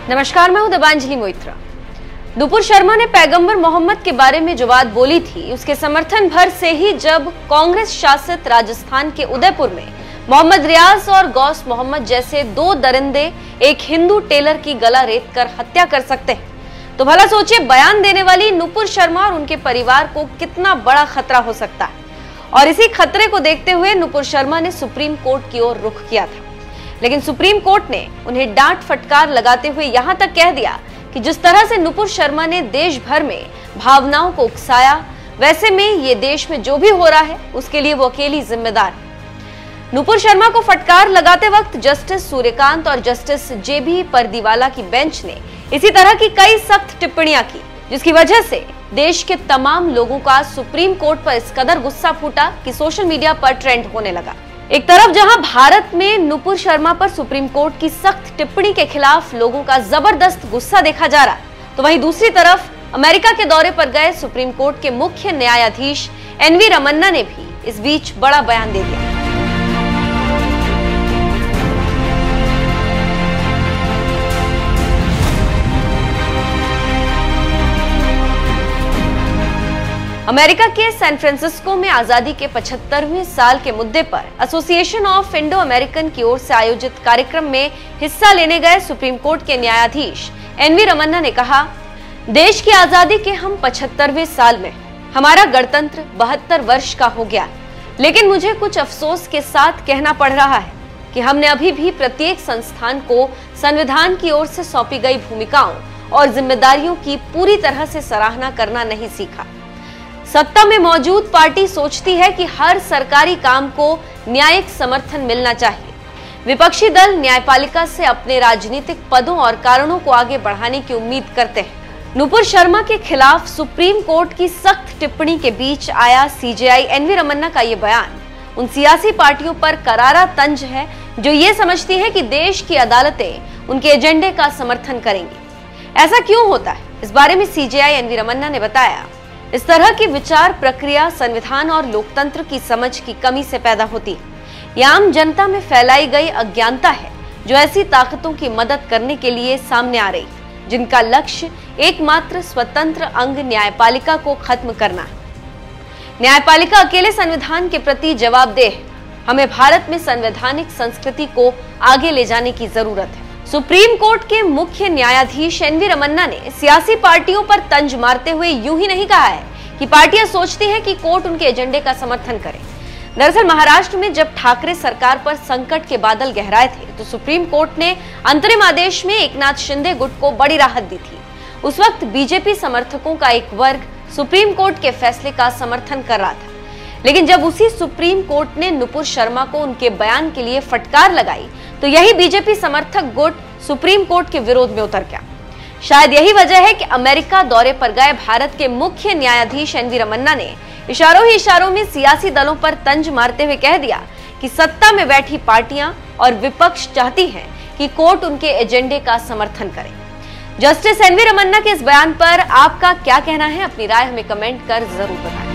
नमस्कार, मैं हूं दीपांजलि मोइत्रा। नुपुर शर्मा ने पैगंबर मोहम्मद के बारे में जो बात बोली थी, उसके समर्थन भर से ही जब कांग्रेस शासित राजस्थान के उदयपुर में मोहम्मद रियाज और गौस मोहम्मद जैसे दो दरिंदे एक हिंदू टेलर की गला रेत कर हत्या कर सकते हैं, तो भला सोचिए बयान देने वाली नुपुर शर्मा और उनके परिवार को कितना बड़ा खतरा हो सकता है। और इसी खतरे को देखते हुए नुपुर शर्मा ने सुप्रीम कोर्ट की ओर रुख किया था, लेकिन सुप्रीम कोर्ट ने उन्हें डांट फटकार लगाते हुए यहां तक कह दिया कि जिस तरह से नुपुर शर्मा ने देश भर में भावनाओं को उकसाया, वैसे में ये देश में जो भी हो रहा है उसके लिए वो अकेली जिम्मेदार है। नुपुर शर्मा को फटकार लगाते वक्त जस्टिस सूर्यकांत और जस्टिस जेबी परदीवाला की बेंच ने इसी तरह की कई सख्त टिप्पणियां की, जिसकी वजह से देश के तमाम लोगों का सुप्रीम कोर्ट पर इस कदर गुस्सा फूटा कि सोशल मीडिया पर ट्रेंड होने लगा। एक तरफ जहां भारत में नुपुर शर्मा पर सुप्रीम कोर्ट की सख्त टिप्पणी के खिलाफ लोगों का जबरदस्त गुस्सा देखा जा रहा, तो वहीं दूसरी तरफ अमेरिका के दौरे पर गए सुप्रीम कोर्ट के मुख्य न्यायाधीश एनवी रमन्ना ने भी इस बीच बड़ा बयान दे दिया। अमेरिका के सैन फ्रांसिस्को में आजादी के 75वें साल के मुद्दे पर एसोसिएशन ऑफ इंडो अमेरिकन की ओर से आयोजित कार्यक्रम में हिस्सा लेने गए सुप्रीम कोर्ट के न्यायाधीश एनवी रमन्ना ने कहा, देश की आजादी के हम 75वें साल में, हमारा गणतंत्र 72 वर्ष का हो गया, लेकिन मुझे कुछ अफसोस के साथ कहना पड़ रहा है कि हमने अभी भी प्रत्येक संस्थान को संविधान की ओर से सौंपी गई भूमिकाओं और जिम्मेदारियों की पूरी तरह से सराहना करना नहीं सीखा। सत्ता में मौजूद पार्टी सोचती है कि हर सरकारी काम को न्यायिक समर्थन मिलना चाहिए। विपक्षी दल न्यायपालिका से अपने राजनीतिक पदों और कारणों को आगे बढ़ाने की उम्मीद करते हैं। नुपुर शर्मा के खिलाफ सुप्रीम कोर्ट की सख्त टिप्पणी के बीच आया सीजेआई एनवी रमन्ना का ये बयान उन सियासी पार्टियों पर करारा तंज है जो ये समझती है कि देश की अदालतें उनके एजेंडे का समर्थन करेंगी। ऐसा क्यों होता है, इस बारे में सीजेआई एनवी रमन्ना ने बताया, इस तरह की विचार प्रक्रिया संविधान और लोकतंत्र की समझ की कमी से पैदा होती है। यह आम जनता में फैलाई गई अज्ञानता है जो ऐसी ताकतों की मदद करने के लिए सामने आ रही, जिनका लक्ष्य एकमात्र स्वतंत्र अंग न्यायपालिका को खत्म करना है। न्यायपालिका अकेले संविधान के प्रति जवाबदेह है। हमें भारत में संवैधानिक संस्कृति को आगे ले जाने की जरूरत है। सुप्रीम कोर्ट के मुख्य न्यायाधीश एनवी रमन्ना ने सियासी पार्टियों पर तंज मारते हुए यूं ही नहीं कहा है कि पार्टियां सोचती हैं कि कोर्ट उनके एजेंडे का समर्थन करे। दरअसल महाराष्ट्र में जब ठाकरे सरकार पर संकट के बादल गहराए थे, तो सुप्रीम कोर्ट ने अंतरिम आदेश में एकनाथ शिंदे गुट को बड़ी राहत दी थी। उस वक्त बीजेपी समर्थकों का एक वर्ग सुप्रीम कोर्ट के फैसले का समर्थन कर रहा था, लेकिन जब उसी सुप्रीम कोर्ट ने नुपुर शर्मा को उनके बयान के लिए फटकार लगाई, तो यही बीजेपी समर्थक गुट सुप्रीम कोर्ट के विरोध में उतर गया। शायद यही वजह है कि अमेरिका दौरे पर गए भारत के मुख्य न्यायाधीश एनवी रमन्ना ने इशारों ही इशारों में सियासी दलों पर तंज मारते हुए कह दिया कि सत्ता में बैठी पार्टियां और विपक्ष चाहती हैं कि कोर्ट उनके एजेंडे का समर्थन करे। जस्टिस एनवी रमन्ना के इस बयान पर आपका क्या कहना है? अपनी राय हमें कमेंट कर जरूर बताएं।